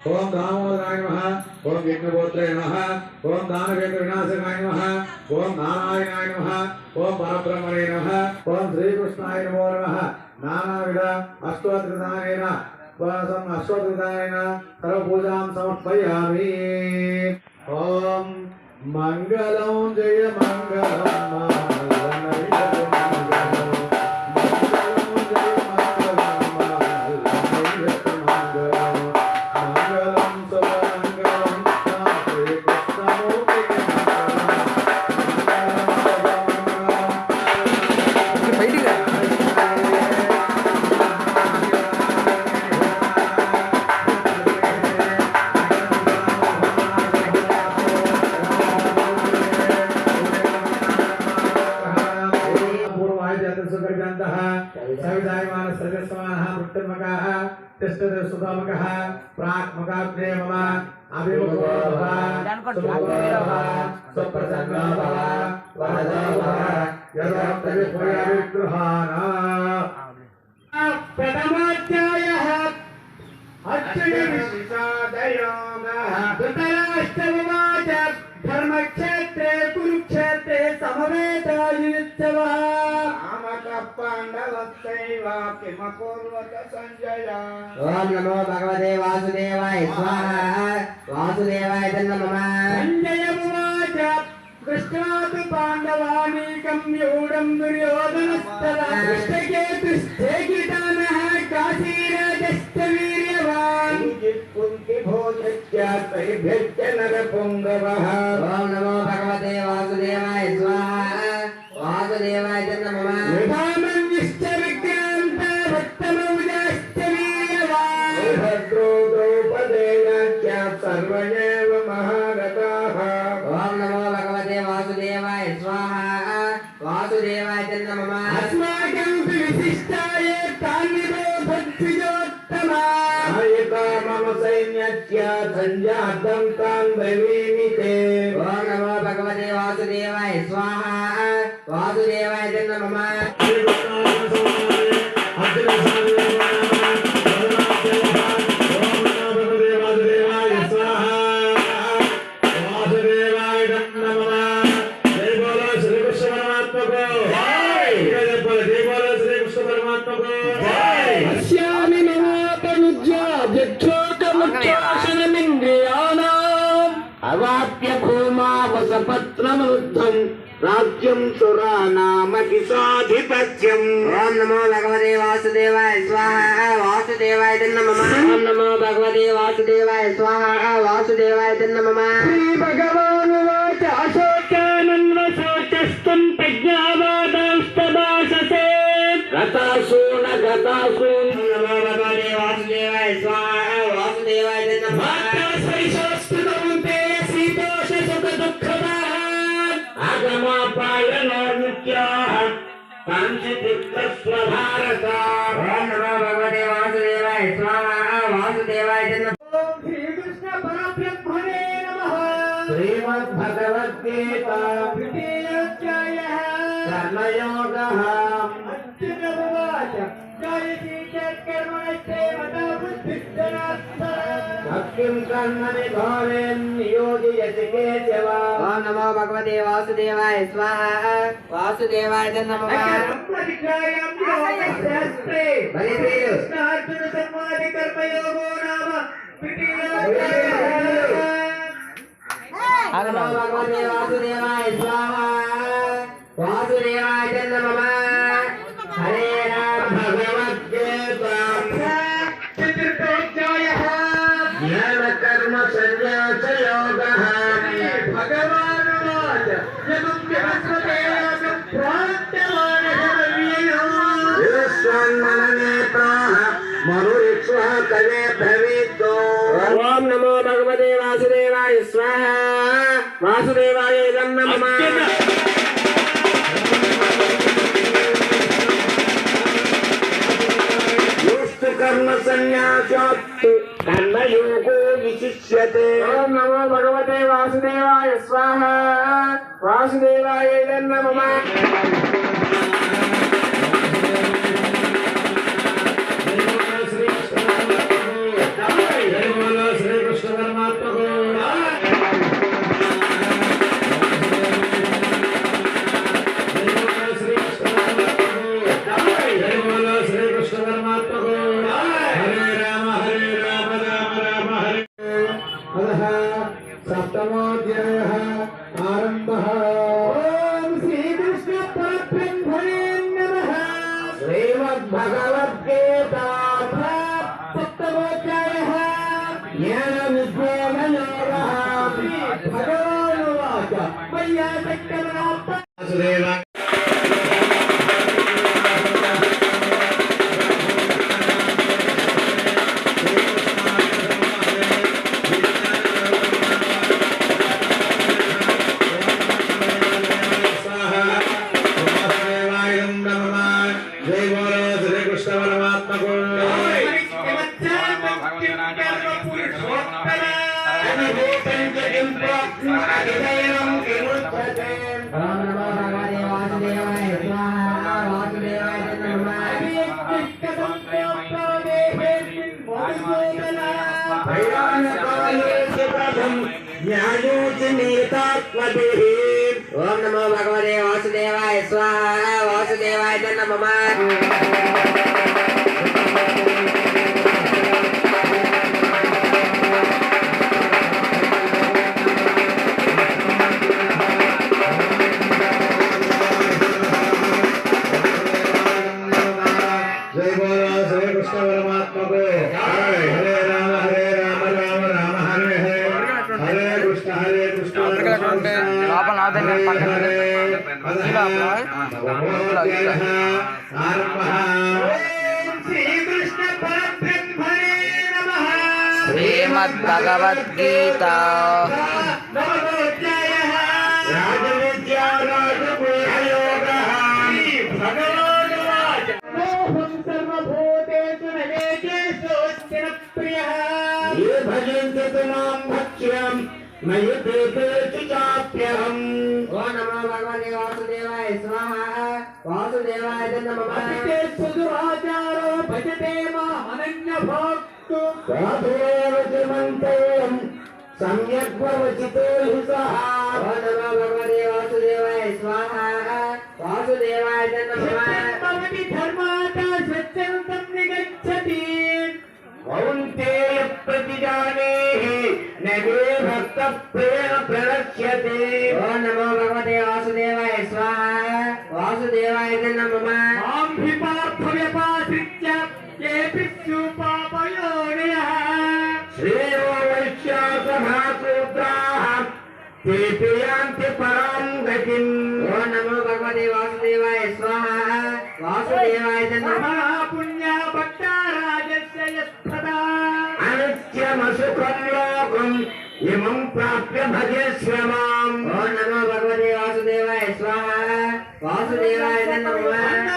ओम दामोदराय नमः। ओम यज्ञगोत्रे नमः। ओम दानवेन्द्र विनाशकाय नमः। ओम नारायणाय नमः। ओम परब्रह्मणे नमः। ओम श्रीकृष्णाय नमो नमः। नानाविध अष्टोत्तरदानेन अष्टोत्तरदानेन सर्वपूजां समर्पयामि। ओम मंगलं जय मंगलं धर्मक्षेत्रे कुरुक्षेत्रे समवेतायुत्सवः ओम नमो भगवते वासुदेवाय स्वाहा। वासुदेवाय नमः। संजय उवाच कृष्णात् पाण्डवानीकं व्यूढं दुर्योधनस्तदा कृष्णकेतुश्चेकितानः काशीराजश्च वीर्यवान् कुन्तिभोजश्च त्रैभ्यश्च नरपुङ्गवः। ओम नमो भगवते वासुदेवाय स्वाहा। वासुदेवाय नमः। विभामन्युश्च विक्रान्त भक्तमौजाश्च वीर्यवान् भद्रो द्रौपदेयाश्च सर्व एव महारथाः। ओम नमो भगवते वासुदेवाय स्वाहा। वासुदेवाय नमः। अस्माकं विशिष्टाय तान्निरो भद्विजोत्तमा आयता मम सैन्यस्य संजातं तान् ब्रवीमि ते। ओम नमो भगवते वासुदेवाय स्वाहा। वासुदेवाय नमः। अवाप्य भूमावसपत्रमरुद्धं राज्यं सुरानामतिसाधिपत्यम्। ओम नमो भगवते वासुदेवाय स्वाहा। वासुदेवाय नमः। ओम नमो भगवते वासुदेवाय स्वाहा। वासुदेवाय नमः। श्री भगवान् उवाच अशोकानन्वशोचस्त्वं प्रज्ञावादांस्तदाशसे गतासु न गतासु। नमो भगवते वासुदेवाय स्वाहा। वासुदेवाय नमः। भगवते वासुदेवाय स्वाहा। वासुदेवाय नमः। श्रीकृष्ण परब्रह्मणे नमः। श्रीमद्भगवद्गीता तृतीयोऽध्यायः कर्मयोगः। अर्जुन उवाच जयति भक्तिं कर्मणि घोरेण नियोजयति केशव। ओम नमो भगवते वासुदेवाय स्वाहा। वासुदेवाय नमः। अर्जुन संवाद कर्मयोगो नाम नमो भगवते वासुदेवाय स्वाहा। वासुदेवाय नमः। हरे राम भगवद्गीता चतुर्थोऽध्यायः ज्ञान कर्म संन्यास योगः। भगवान् उवाच यदुं बृहस्पते ओम नमो भगवते वासुदेवाय स्वाहा। वासुदेवाय नमः। कर्म संन्यासात् कर्मयोगो विशिष्यते। ओम नमो भगवते वासुदेवाय स्वाहा। वासुदेवाय नमः। श्री భగవానువాచ మయ్యా చక్రవర్తి ओम नमो भगवते वासुदेवाय स्वाहा वासुदेवाय नमः श्रीमद्भगवद्गीता ओ नमो भगवते वासुदेवाय स्वाहा वासुदेवाय नमः सुदुराचारो भजते मामनन्यभक्तो साधुवचमन्तं सम्यग्वचितो हि सः ओ नमो भगवते वासुदेवाय स्वाहा वासुदेवाय नमः भवति धर्माता सत्यन्तं निगच्छति कौन्तेय प्रतिजानेहि न मे भक्तः प्रेम प्रणश्यते ओ नमो भगवते वासुदेवाय स्वाहा वासुदेवाय नमः मां हि पार्थव्यपाश्रित्य येऽपि सुपापयोनियः श्रेयो वैश्यासभासूत्राः ते यान्ति परां गतिम् ओ नमो भगवते वासुदेवाय स्वाहा वासुदेवाय नमः पुण्या भक्ताराजस्य यत्तदा अनुच्यमसुखं लोकम् इमं प्राप्य भजस्व माम् ओ नमो भगवते वासुदेवाय स्वाहा वासुदेवाय नमः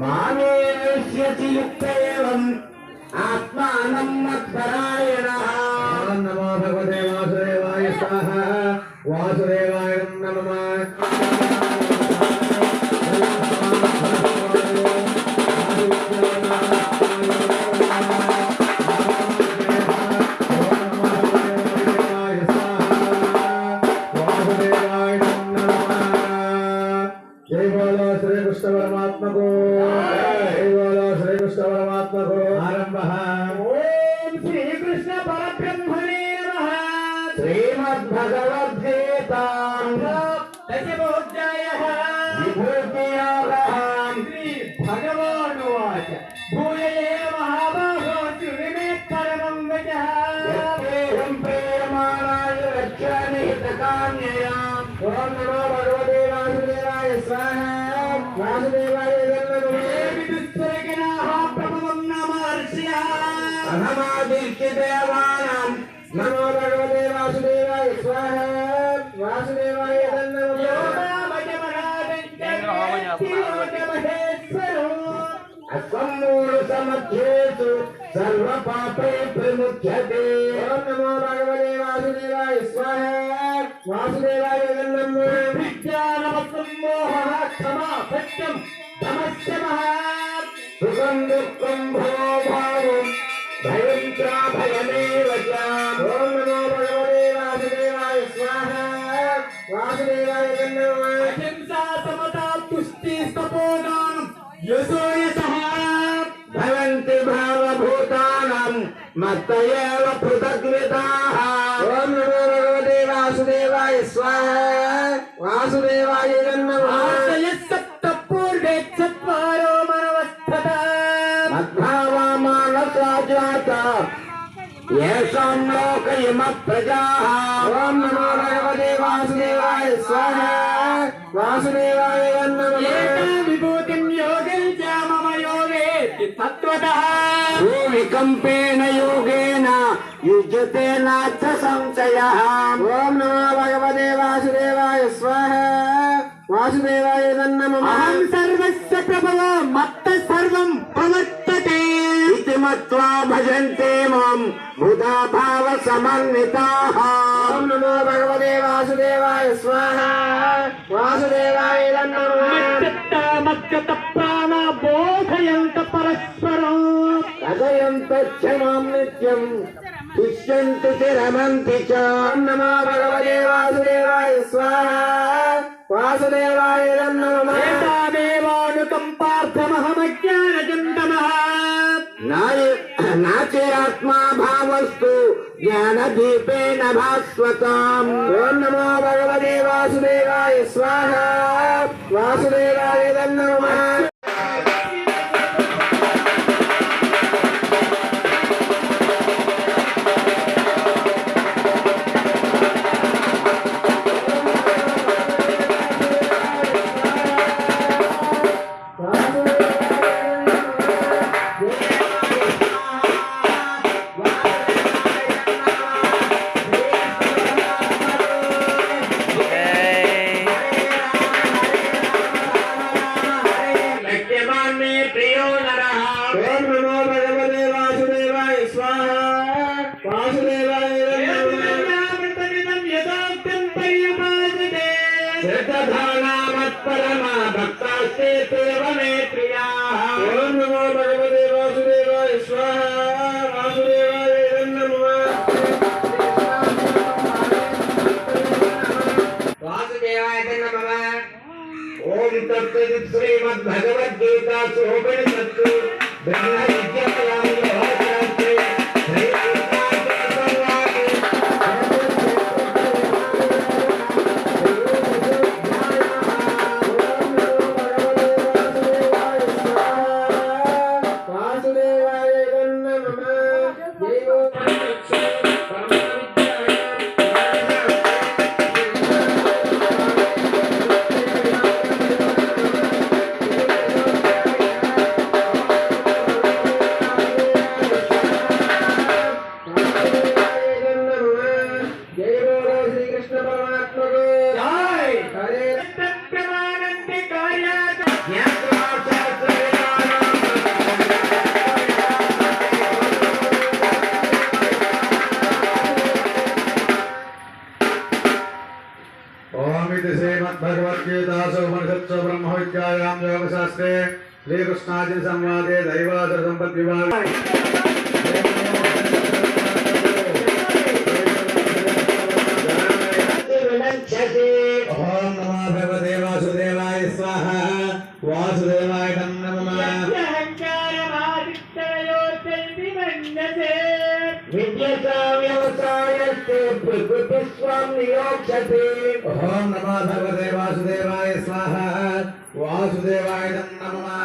मामेष्यति युक्त एवम् आत्मानं मत्परायणः नमो भगवते वासुदेवाय स्वाहा वासुदेवाय नमः परमात्मा को श्री कृष्ण परमात्मा को आरंभ ओम श्री कृष्ण परब्रह्मणे नमः श्रीमद्भगवद्गीता दशमोऽध्यायः विभूतियोगः श्री भगवानुवाच भूय एव महाबाहो शृणु मे परमं वचः यत्तेऽहं प्रीयमाणाय रक्षामि हितकाम्ययाम् ओम नमो भगवते वासुदेवाय स्वाहा वासुदेवाय प्रभवं नमर्ष्या अहमादिष्यदेवानां नमो भगवते वासुदेवाय स्वाहा वासुदेवाय असम्मूढसमध्येषु सर्वपापै प्रमुच्यते ओम नमो भगवते वासुदेवाय स्वाहा वासुदेवाय विज्ञानमसम्मोहः क्षमा सत्यं धमस्य महत् सुखं दुःखं भवो भावं भयं च भयमेव च ओम नमो भगवते वासुदेवाय स्वाहा वासुदेवाय अहिंसा समता तुष्टि तपोदानं यशो यशः भवन्ति भावभूतानां मत्तयेव पृथग्विदाः ओम नमो भगवते वासुदेवाय स्वाहा वासुदेवाय नमः सप्तपूर्वे चत्वारो मनवस्थता भावमानसा जाता येषां लोकयिमः प्रजाः। ॐ नमो भगवते वासुदेवाय स्वाहा। वासुदेवाय नमः। विभूतिं योगे च मम योगे तत्त्वतः भूविकम्पेन योगेन युज्यते नाथ संशयः। ॐ नमो भगवते वासुदेवाय स्वाहा। वासुदेवाय नमः। अहं सर्वस्य प्रभवो मत्तः सर्वं प्रवर्तते इति मत्वा भजन्ते मां बुधा भाव समन्विताः। ॐ नमो भगवते वासुदेवाय स्वाहा। वासुदेवाय नमः। मच्चित्तप्राण बोधयन्त परस्परं कथयन्त च मां नित्यं तुष्यन्ति च रमन्ति च। ॐ नमो भगवते वासुदेवाय स्वाहा। वासुदेवाय नमः। एतादेवानुकम्पार्थमहमज्ञानजन्तमः नाचे आत्मा भावस्तु ज्ञानदीपेन भास्वताम्। ॐ नमो भगवते वासुदेवाय स्वाहा। वासुदेवाय नमः। श्रद्धानामत्परमा भक्तास्ते तेव मे प्रियाः। ॐ नमो भगवते वासुदेवाय स्वाहा। वासुदेवाय नमः। वासुदेवाय नमः। ॐ तत्सदित् श्रीमद्भगवद्गीतासु उपनिषत्सु ब्रह्मविद्यायां योगशास्त्रे श्रीमद्भगवद्गीतासु उपनिषत्सु ब्रह्मविद्यायां योगशास्त्रे श्रीकृष्णार्जुन संवादे दैवासुर संपद्विभागे ॐ नमो भगवते वासुदेवाय स्वाहा। वासुदेवाय नमः। विद्याव्यवसायस्ते प्रकृतिस्वां नियोक्ष्यते। ॐ नमो भगवते वासुदेवाय स्वाहा। वासुदेवाय नमः।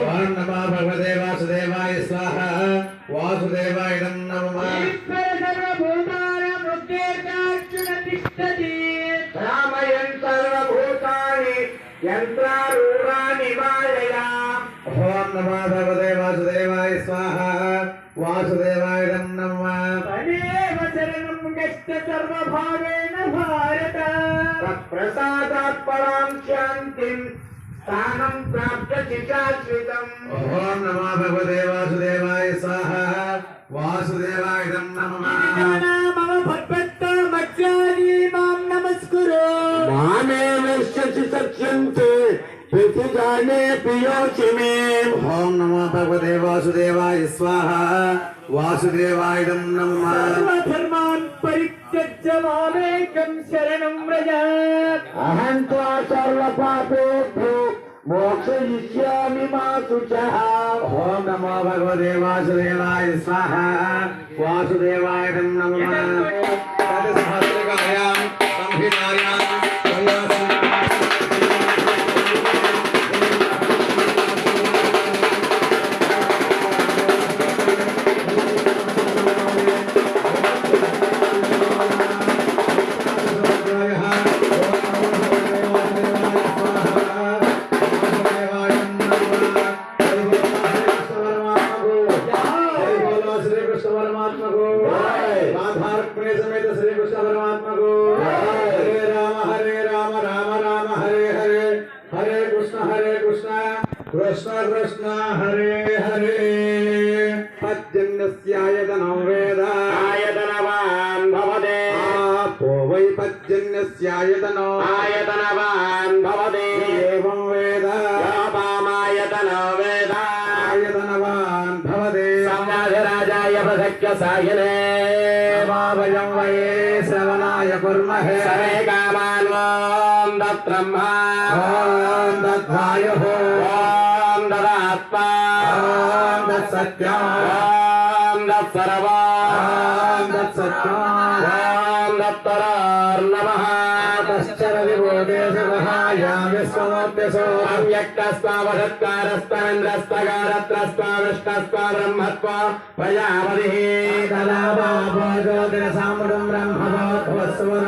ॐ नमो भगवते वासुदेवाय स्वाहा। वासुदेवाय नमः। रामयन् सर्वभूतानि यन्त्रारूढानि मायया। ॐ नमो भगवते वासुदेवाय स्वाहा। वासुदेवाय नमः। तदेव शरणं गच्छ सर्वभावेन भारत तत्प्रसादात् परां शान्तिं स्थानं प्राप्स्यसि शाश्वतम्। ॐ नमो भगवते वासुदेवाय स्वाहा। वासुदेवाय नमः। सच्यन्ते प्रतिजाने प्रियोचि मे। ॐ नमो भगवते वासुदेवाय स्वाहा। वासुदेवाय नमः। सर्वधर्मान् परित्यज्य मामेकं शरणं व्रज अहं त्वा सर्वपापेभ्यो मोक्षयिष्यामि मा शुचः। ॐ नमो भगवते वासुदेवाय स्वाहा। वासुदेवाय नमः। కృష్ణ కృష్ణ హరే హరే పద్యన్యస్యాయతనం వేద ఆయతనవాన్ భవతే ఆపో వై పద్యన్యస్యాయతనో ఆయతనవాన్ భవతే ఏవం వేద యాపామాయతనో వేద ఆయతనవాన్ భవతే సంవాదరాజాయ ప్రసఖ్య సాయనే వయం వై శ్రవణాయ కుర్మహే సరే కామాన్ ఓం దత్బ్రహ్మా ఓం దద్వాయుః ఓం దదాత్మా ఓం దత్సత్యం ఓం దత్సర్వా ఓం దత్సత్యం ఓం దత్తరార్నమః తశ్చర విభూదేశవహాయా విశ్వమూర్తిసో అవ్యక్తస్వావషత్కారస్తేంద్రస్తగారత్రస్వా విష్ణస్వా బ్రహ్మత్వ ప్రజాపతిః తదాభో జ్యోతిరసాముడం బ్రహ్మభోత్వస్వర